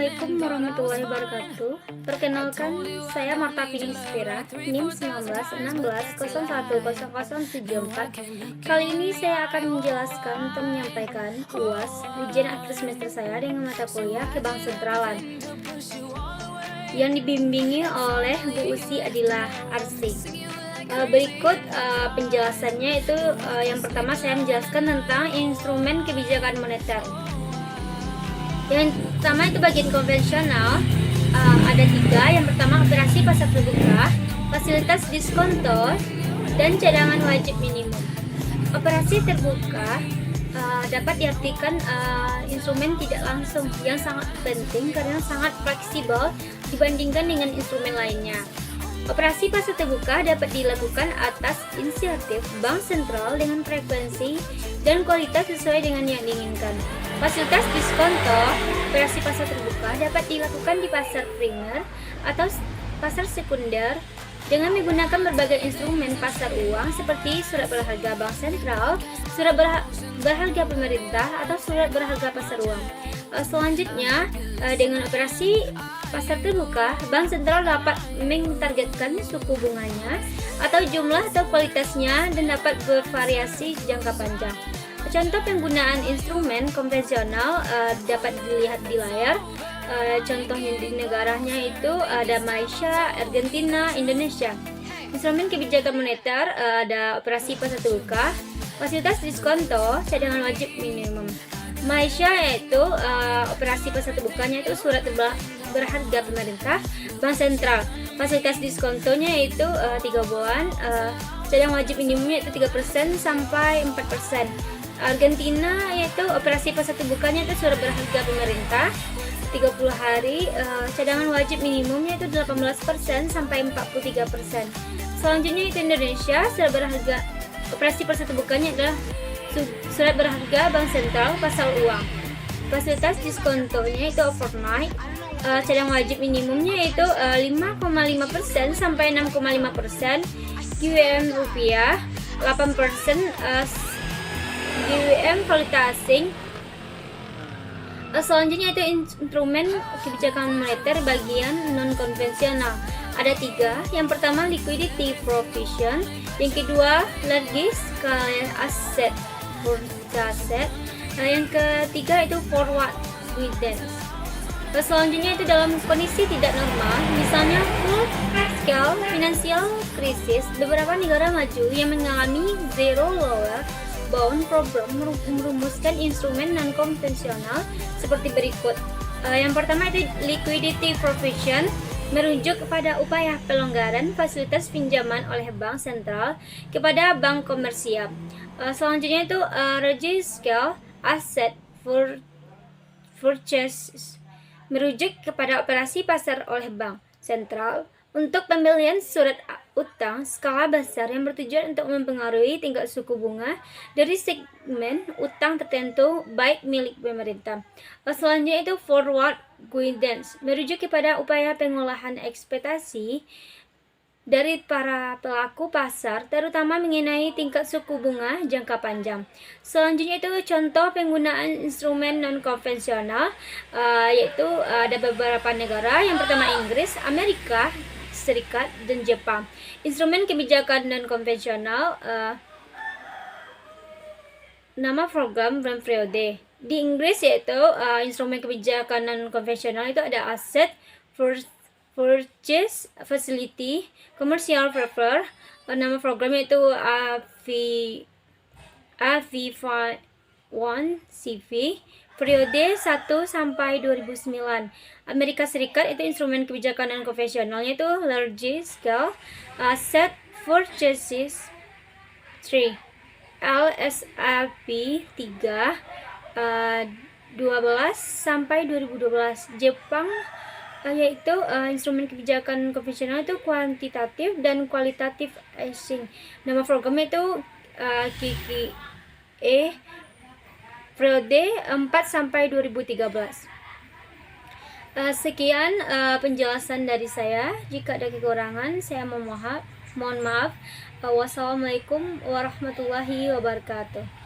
Assalamualaikum warahmatullahi wabarakatuh. Perkenalkan, saya Marta Fidispira, NIM 1916010074. Kali ini saya akan menjelaskan atau menyampaikan UAS ujian akhir semester saya dengan mata kuliah Kebangsenteralan yang dibimbingi oleh Bu Usi Adilah Arsy. Berikut penjelasannya itu yang pertama saya menjelaskan tentang instrumen kebijakan moneter. Yang pertama itu bagian konvensional, ada 3. Yang pertama operasi pasar terbuka, fasilitas diskonto, dan cadangan wajib minimum. Operasi terbuka dapat diartikan instrumen tidak langsung yang sangat penting karena sangat fleksibel dibandingkan dengan instrumen lainnya. Operasi pasar terbuka dapat dilakukan atas inisiatif bank sentral dengan frekuensi dan kualitas sesuai dengan yang diinginkan. Fasilitas diskonto, operasi pasar terbuka dapat dilakukan di pasar primer atau pasar sekunder dengan menggunakan berbagai instrumen pasar uang seperti surat berharga bank sentral, surat berharga pemerintah, atau surat berharga pasar uang. Selanjutnya, dengan operasi pasar terbuka, bank sentral dapat mentargetkan suku bunganya atau jumlah atau kualitasnya dan dapat bervariasi jangka panjang. Contoh penggunaan instrumen konvensional dapat dilihat di layar. Contohnya di negaranya itu ada Malaysia, Argentina, Indonesia. Instrumen kebijakan moneter ada operasi pasar terbuka, fasilitas diskonto, cadangan wajib minimum. Malaysia yaitu operasi pasar terbukanya itu surat berharga pemerintah, bank sentral. Fasilitas diskontonya itu 3 bulan, cadangan wajib minimumnya itu 3% sampai 4%. Argentina yaitu operasi pasar terbukanya itu surat berharga pemerintah 30 hari, cadangan wajib minimumnya itu 18% sampai 43%. Selanjutnya itu Indonesia, surat berharga operasi pasar terbukanya adalah surat berharga bank sentral pasar uang. Fasilitas diskontonya itu overnight, cadangan wajib minimumnya itu 5,5% sampai 6,5%, GWM rupiah 8%, GWM valuta asing. Selanjutnya itu instrumen kebijakan moneter bagian non konvensional. Ada 3. Yang pertama liquidity provision, yang kedua large scale asset forecast, yang ketiga itu forward guidance. Selanjutnya itu dalam kondisi tidak normal, misalnya full scale financial crisis, beberapa negara maju yang mengalami zero lower bound program merumuskan instrumen non konvensional seperti berikut. Yang pertama itu liquidity provision, merujuk kepada upaya pelonggaran fasilitas pinjaman oleh bank sentral kepada bank komersial. Selanjutnya itu large scale asset purchase, merujuk kepada operasi pasar oleh bank sentral untuk pembelian surat utang skala besar yang bertujuan untuk mempengaruhi tingkat suku bunga dari segmen utang tertentu baik milik pemerintah. Selanjutnya itu forward guidance, merujuk kepada upaya pengolahan ekspektasi dari para pelaku pasar terutama mengenai tingkat suku bunga jangka panjang. Selanjutnya itu contoh penggunaan instrumen non konvensional, yaitu ada beberapa negara. Yang pertama Inggris, Amerika Serikat, dan Jepang. Instrumen kebijakan non konvensional, nama program dan periode. Di Inggris yaitu instrumen kebijakan non konvensional itu ada asset purchase facility, commercial paper, nama programnya itu AV1CV, periode 1 sampai 2009. Amerika Serikat itu instrumen kebijakan non konvensionalnya itu large scale asset purchases 3, LSAP 3, 12 sampai 2012. Jepang yaitu instrumen kebijakan konvensional itu kuantitatif dan kualitatif easing. Nama programnya itu KKE, periode 4 sampai 2013. Sekian penjelasan dari saya. Jika ada kekurangan, saya mohon maaf. Wassalamualaikum warahmatullahi wabarakatuh.